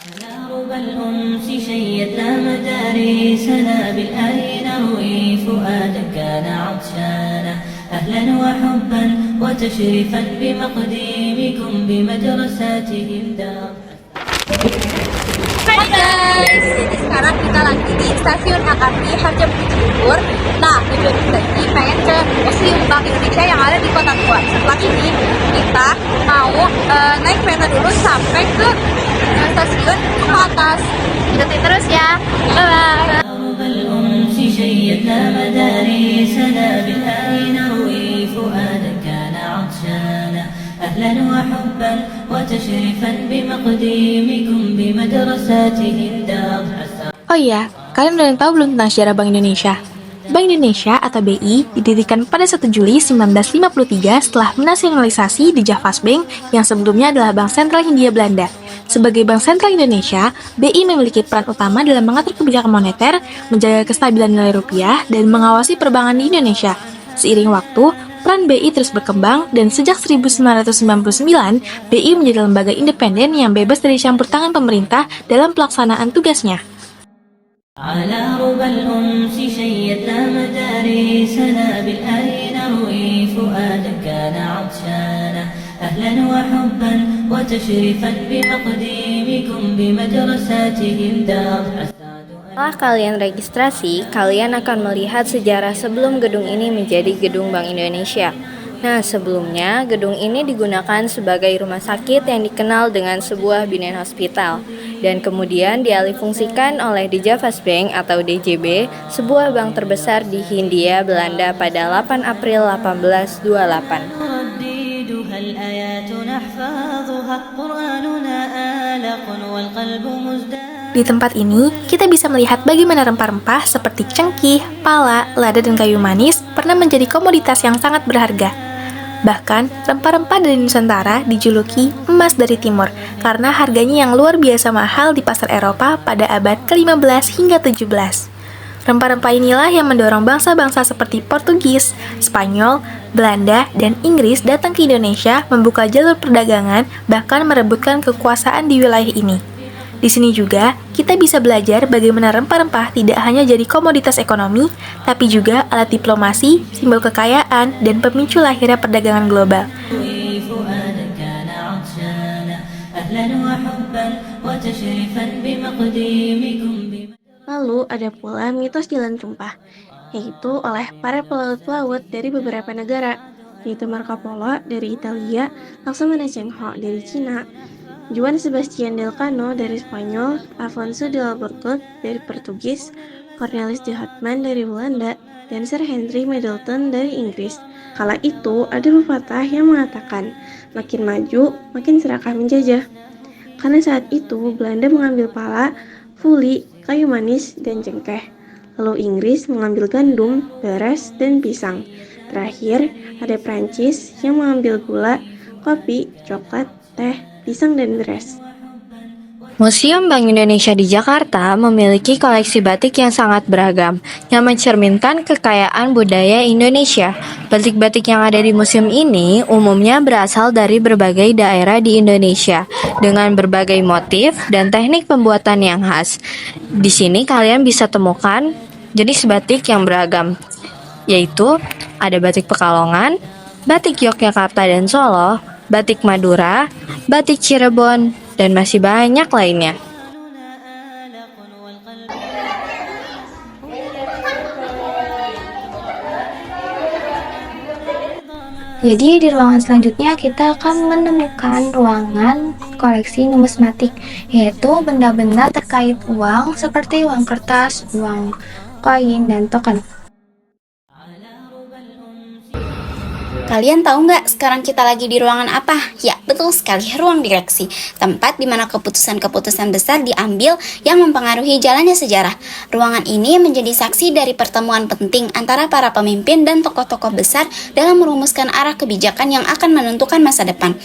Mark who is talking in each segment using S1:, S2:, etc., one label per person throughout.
S1: رب الأنس شيدنا مدارسنا بالآي نروي فؤادا كان عطشانا أهلا وحبا وتشريفا بمقديمكم بمدرساتهم دار.
S2: Hai guys, jadi sekarang kita lagi di stasiun MRT Harjamukti Cibubur. Nah, tujuan kita ini pengen ke Museum Bank Indonesia yang ada di Kota Tua. Setelah ini kita mau naik kereta dulu sampai ke stasiun ke atas. Ikutin terus ya. Bye.
S1: رب الأنس شيدنا مدارسنا بالآي نروي فؤادا كان عطشانا أهلا وحبا وتشريفا بمقديمكم بمدرساتهم دار.
S3: Oh iya, kalian udah tahu belum tentang sejarah Bank Indonesia? Bank Indonesia atau BI didirikan pada 1 Juli 1953 setelah menasionalisasi The Javas Bank yang sebelumnya adalah Bank Sentral Hindia Belanda. Sebagai Bank Sentral Indonesia, BI memiliki peran utama dalam mengatur kebijakan moneter, menjaga kestabilan nilai rupiah, dan mengawasi perbankan di Indonesia. Seiring waktu, peran BI terus berkembang dan sejak 1999, BI menjadi lembaga independen yang bebas dari campur tangan pemerintah dalam pelaksanaan tugasnya.
S1: على ربى الأنس شيدنا مدارسنا بالآي نروي فؤادا كان عطشانا أهلا وحبا وتشريفا بمقديمكم بمدرساتهم دار.
S4: Setelah kalian registrasi, kalian akan melihat sejarah sebelum gedung ini menjadi gedung Bank Indonesia. Nah, sebelumnya gedung ini digunakan sebagai rumah sakit yang dikenal dengan sebuah Binen Hospital dan kemudian dialihfungsikan oleh The Javas Bank atau DJB, sebuah bank terbesar di Hindia Belanda pada 8 April 1828.
S1: نرددها الآيات نحفظها قرآننا آلق والقلب مزداد.
S3: Di tempat ini, kita bisa melihat bagaimana rempah-rempah seperti cengkih, pala, lada, dan kayu manis pernah menjadi komoditas yang sangat berharga. Bahkan, rempah-rempah dari Nusantara dijuluki emas dari timur karena harganya yang luar biasa mahal di pasar Eropa pada abad ke-15 hingga 17. Rempah-rempah inilah yang mendorong bangsa-bangsa seperti Portugis, Spanyol, Belanda, dan Inggris datang ke Indonesia membuka jalur perdagangan bahkan merebutkan kekuasaan di wilayah ini. Di sini juga, kita bisa belajar bagaimana rempah-rempah tidak hanya jadi komoditas ekonomi, tapi juga alat diplomasi, simbol kekayaan, dan pemicu lahirnya perdagangan global.
S1: فؤادا كان عطشانا أهلا وحبا وتشريفا بمقديمكم.
S5: Lalu ada pula mitos jalan tumpah, yaitu oleh para pelaut-pelaut dari beberapa negara, yaitu Marco Polo dari Italia, Laksamana Cheng Ho dari Cina, Juan Sebastian Elcano dari Spanyol, Afonso de Albornoz dari Portugis, Cornelis de Houtman dari Belanda, dan Sir Henry Middleton dari Inggris. Kala itu ada pepatah yang mengatakan, makin maju, makin serakah menjajah. Karena saat itu Belanda mengambil pala, fuli, kayu manis, dan cengkeh. Lalu Inggris mengambil gandum, beras, dan pisang. Terakhir, ada Prancis yang mengambil gula, kopi, coklat, teh, pisang, dan beras.
S4: Museum Bank Indonesia di Jakarta memiliki koleksi batik yang sangat beragam, yang mencerminkan kekayaan budaya Indonesia. Batik-batik yang ada di museum ini umumnya berasal dari berbagai daerah di Indonesia, dengan berbagai motif dan teknik pembuatan yang khas. Di sini kalian bisa temukan jenis batik yang beragam, yaitu ada batik Pekalongan, batik Yogyakarta dan Solo, batik Madura, batik Cirebon, dan masih banyak lainnya.
S6: Jadi di ruangan selanjutnya kita akan menemukan ruangan koleksi numismatik, yaitu benda-benda terkait uang seperti uang kertas, uang koin, dan token.
S2: Kalian tahu nggak sekarang kita lagi di ruangan apa? Ya, betul sekali, ruang direksi. Tempat di mana keputusan-keputusan besar diambil yang mempengaruhi jalannya sejarah. Ruangan ini menjadi saksi dari pertemuan penting antara para pemimpin dan tokoh-tokoh besar dalam merumuskan arah kebijakan yang akan menentukan masa depan.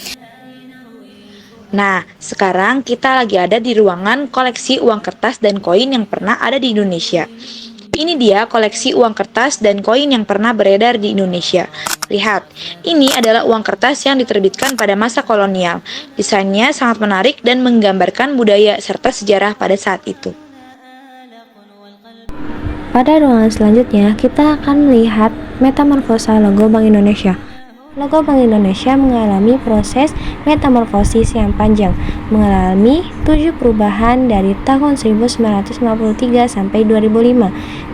S7: Nah, sekarang kita lagi ada di ruangan koleksi uang kertas dan koin yang pernah ada di Indonesia. Ini dia koleksi uang kertas dan koin yang pernah beredar di Indonesia. Lihat, ini adalah uang kertas yang diterbitkan pada masa kolonial. Desainnya sangat menarik dan menggambarkan budaya serta sejarah pada saat itu.
S4: Pada ruangan selanjutnya, kita akan melihat metamorfosa logo Bank Indonesia. Logo Bank Indonesia mengalami proses metamorfosis yang panjang, mengalami 7 perubahan dari tahun 1953 sampai 2005.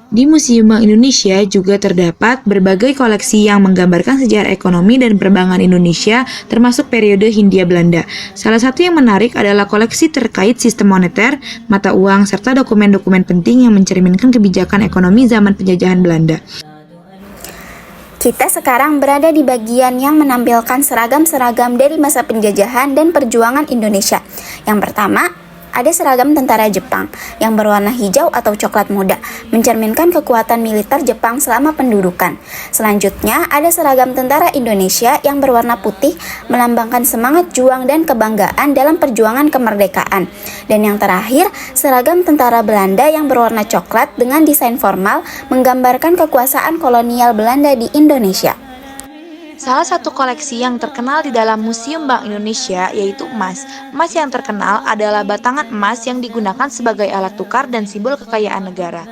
S7: Di Museum Bank Indonesia juga terdapat berbagai koleksi yang menggambarkan sejarah ekonomi dan perbankan Indonesia termasuk periode Hindia Belanda. Salah satu yang menarik adalah koleksi terkait sistem moneter, mata uang, serta dokumen-dokumen penting yang mencerminkan kebijakan ekonomi zaman penjajahan Belanda.
S2: Kita sekarang berada di bagian yang menampilkan seragam-seragam dari masa penjajahan dan perjuangan Indonesia. Yang pertama, ada seragam tentara Jepang yang berwarna hijau atau coklat muda, mencerminkan kekuatan militer Jepang selama pendudukan. Selanjutnya, ada seragam tentara Indonesia yang berwarna putih, melambangkan semangat juang dan kebanggaan dalam perjuangan kemerdekaan. Dan yang terakhir, seragam tentara Belanda yang berwarna coklat dengan desain formal, menggambarkan kekuasaan kolonial Belanda di Indonesia.
S7: Salah satu koleksi yang terkenal di dalam Museum Bank Indonesia yaitu emas. Emas yang terkenal adalah batangan emas yang digunakan sebagai alat tukar dan simbol kekayaan negara.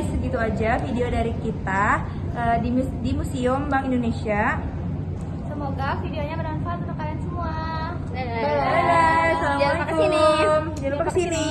S3: Segitu aja video dari kita di Museum Bank Indonesia.
S6: Semoga videonya bermanfaat untuk kalian semua.
S3: Dadah. Assalamualaikum.
S6: Jangan lupa kesini.
S3: Jangan lupa kesini.